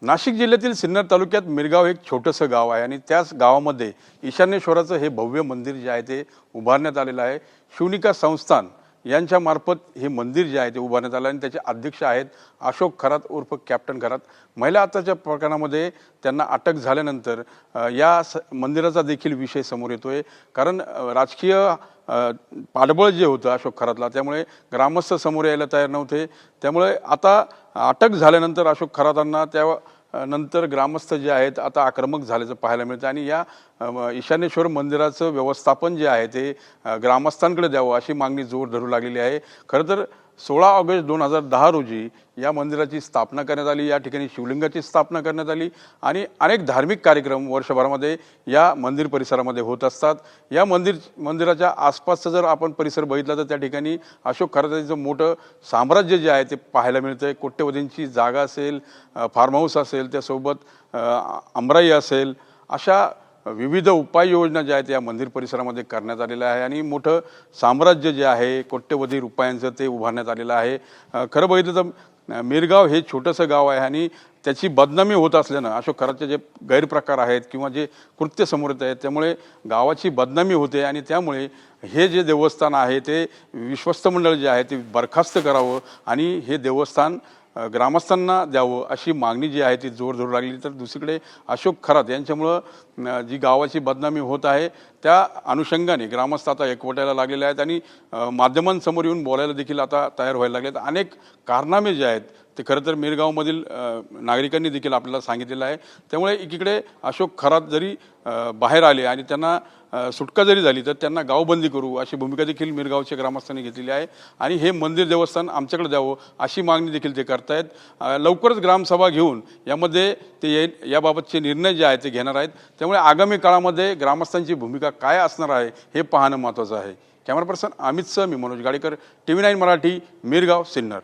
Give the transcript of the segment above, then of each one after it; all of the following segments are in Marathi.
नाशिक जिल्ह्यातील सिन्नर तालुक्यात मिरगाव एक छोटंसं गाव आहे आणि त्याच गावामध्ये ईशान्येश्वराचं हे भव्य मंदिर जे आहे ते उभारण्यात आलेलं आहे। शिवनिका संस्थान यांच्या मार्फत हे मंदिर जे आहे ते उभारण्यात आलं आणि त्याचे अध्यक्ष आहेत अशोक खरात उर्फ कॅप्टन खरात। महिला हत्याच्या प्रकरणामध्ये त्यांना अटक झाल्यानंतर या मंदिराचा देखील विषय समोर येतोय, कारण राजकीय पाठबळ जे होतं अशोक खरातला, त्यामुळे ग्रामस्थ समोर यायला तयार नव्हते। त्यामुळे आता अटक झाल्यानंतर अशोक खरातांना त्या नंतर ग्रामस्थ जे आहेत आता आक्रमक झाल्याचं पाहायला मिळतं आणि या ईशान्येश्वर मंदिराचं व्यवस्थापन जे आहे ते ग्रामस्थांकडे द्यावं अशी मागणी जोर धरू लागलेली आहे। खरं तर 16 ऑगस्ट 2010 रोजी या मंदिराची स्थापना करण्यात आली। या ठिकाणी शिवलिंगाची स्थापना करण्यात आली आणि अनेक धार्मिक कार्यक्रम वर्षभरामध्ये या मंदिर परिसरामध्ये होत असतात। या मंदिराच्या आसपासचा जर आपण परिसर बघितला तर त्या ठिकाणी अशोक खरातांचं मोठं साम्राज्य जे आहे ते पाहायला मिळतंय। कोट्यवधींची जागा असेल, फार्म हाऊस असेल, त्यासोबत आमराई असेल, अशा विविध उपाययोजना ज्या आहेत या मंदिर परिसरामध्ये करण्यात आलेल्या आहे आणि मोठं साम्राज्य जे आहे कोट्यवधी रुपयांचं ते उभारण्यात आलेलं आहे। खरं बघितलं तर मिरगाव हे छोटंसं गाव आहे आणि त्याची बदनामी होत असल्यानं अशोक खरातचे जे गैरप्रकार आहेत किंवा जे कृत्य समोर येत आहेत त्यामुळे गावाची बदनामी होते आणि त्यामुळे हे जे देवस्थान आहे ते विश्वस्त मंडळ जे आहे ते बरखास्त करावं आणि हे देवस्थान ग्रामस्थांना द्यावं अशी मागणी जी आहे ती जोर धरू लागली। तर दुसरीकडे अशोक खरात यांच्यामुळं जी गावाची बदनामी होत आहे त्या अनुषंगाने ग्रामस्थ आता एकवटायला लागलेले आहेत आणि माध्यमांसमोर येऊन बोलायला देखील आता तयार व्हायला लागलेत। अनेक कारनामे जे आहेत ते खरं तर मिरगावमधील नागरिकांनी देखील आपल्याला सांगितलेलं आहे। त्यामुळे एकीकडे अशोक खरात जरी बाहेर आले आणि त्यांना सुटका जरी झाली तर त्यांना गावबंदी करू अशी भूमिका देखील मिरगावच्या ग्रामस्थांनी घेतलेली आहे आणि हे मंदिर देवस्थान आमच्याकडे द्यावं अशी मागणी देखील ते करतायत। लवकरच ग्रामसभा घेऊन यामध्ये ते याबाबतचे निर्णय जे आहेत ते घेणार आहेत। त्यामुळे आगामी काळामध्ये ग्रामस्थांची भूमिका काय असणार आहे हे पाहणं महत्त्वाचं आहे। कॅमेरा पर्सन अमितसह मी मनोज गाडेकर, TV9 मराठी, मिरगाव, सिन्नर।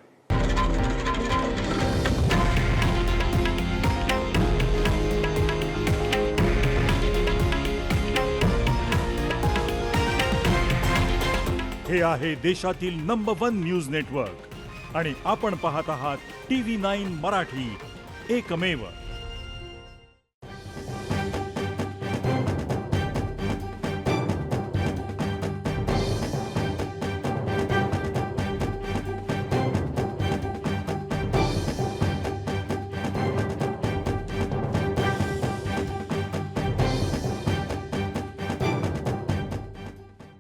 हे आहे देशातील नंबर 1 न्यूज नेटवर्क आणि आपण पाहत आहात TV9 मराठी, एकमेव।